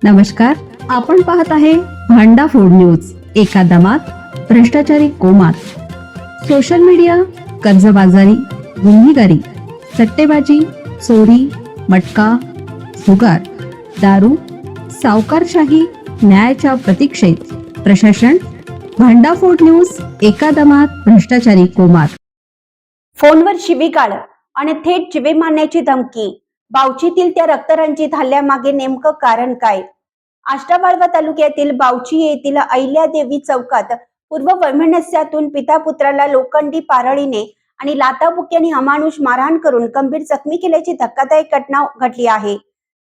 नमस्कार, आपण पाहत आहे भांडा फोड न्यूज. एका दमात भ्रष्टाचारी कोमात. सोशल मीडिया, कर्जबाजारी, गुन्हेगारी, सट्टेबाजी, चोरी, मटका, जुगार, दारू, सावकारशाही, न्यायाच्या प्रतीक्षेत प्रशासन. भांडाफोड न्यूज. एका दमात भ्रष्टाचारी कोमात. फोनवर शिवीगाळ आणि थेट जीवे मारण्याची धमकी. बावचीतील त्या रक्तरंजित हल्ल्यामागे नेमकं कारण काय? आष्टा वाळवा तालुक्यातील बावची येथील अहिल्यादेवी चौकात पूर्व वैमनस्यातून पिता पुत्राला लोखंडी पारळीने आणि लाथाबुक्क्याने अमानुष मारहाण करून गंभीर जखमी केल्याची धक्कादायक घटना घडली आहे.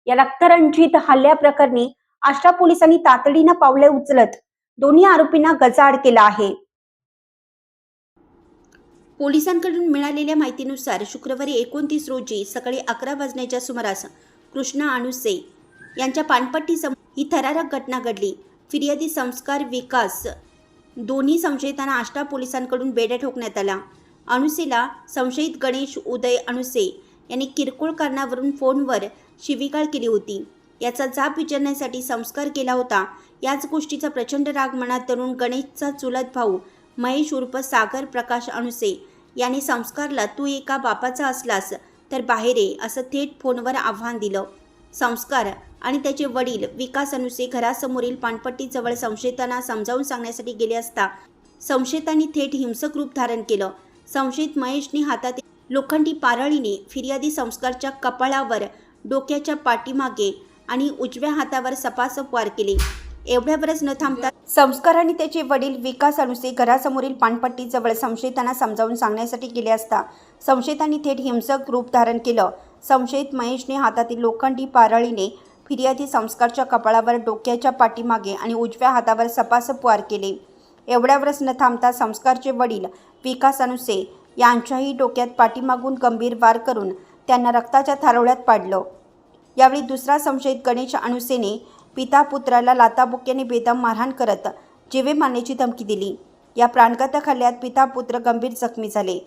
या रक्तरंजित हल्ल्या प्रकरणी आष्टा पोलिसांनी तातडीनं पावले उचलत दोन्ही आरोपींना गजाआड केला आहे. पोलिसांकडून मिळालेल्या माहितीनुसार शुक्रवारी 29 रोजी सकाळी 11 वाजण्याच्या सुमारास कृष्णा अणुसे यांच्या पानपट्टीसमोर ही थरारक घटना घडली. फिर्यादी संस्कार विकास दोन्ही संशयितांना आष्टा पोलिसांकडून बेड्या ठोकण्यात आला. अणुसेला संशयित गणेश उदय अणुसे यांनी किरकोळ कारणावरून फोनवर शिवीगाळ केली होती. याचा जाब विचारण्यासाठी संस्कार केला होता. याच गोष्टीचा प्रचंड राग मनात धरून गणेशचा चुलत भाऊ महेश उर्फ सागर प्रकाश अणुसे याने संस्कारला तू एका बापाचा असलास तर बाहेर ये असं थेट फोनवर आव्हान दिलं. संस्कार आणि त्याचे वडील विकास अणुसे घरासमोरील पानपट्टीजवळ संशयितांना समजावून सांगण्यासाठी गेले असता संशयितांनी थेट हिंसक रूप धारण केलं. संशयित महेशने हातात लोखंडी पारळीने फिर्यादी संस्कारच्या कपाळावर, डोक्याच्या पाठीमागे आणि उजव्या हातावर सपासप वार केले. एवढ्यावरच न थांबता संस्कार आणि त्याचे वडील विकास अणुसे घरासमोरील पानपट्टीजवळ संशयितांना समजावून सांगण्यासाठी गेले असता संशयितांनी थेट हिंसक रूप धारण केलं. संशयित महेशने हातातील लोखंडी पारळीने फिर्यादी संस्कारच्या कपाळावर, डोक्याच्या पाठीमागे आणि उजव्या हातावर सपासप वार केले. एवढ्यावरच न थांबता संस्कारचे वडील विकास अणुसे यांच्याही डोक्यात पाठीमागून गंभीर वार करून त्यांना रक्ताच्या थारोळ्यात पाडलं. यावेळी दुसरा संशयित गणेश अणुसेने पिता पुत्राला लाथाबुक्क्याने बेदम मारहाण करत जीवे मारण्याची धमकी दिली. या प्राणघातक हल्ल्यात पिता पुत्र गंभीर जखमी झाले.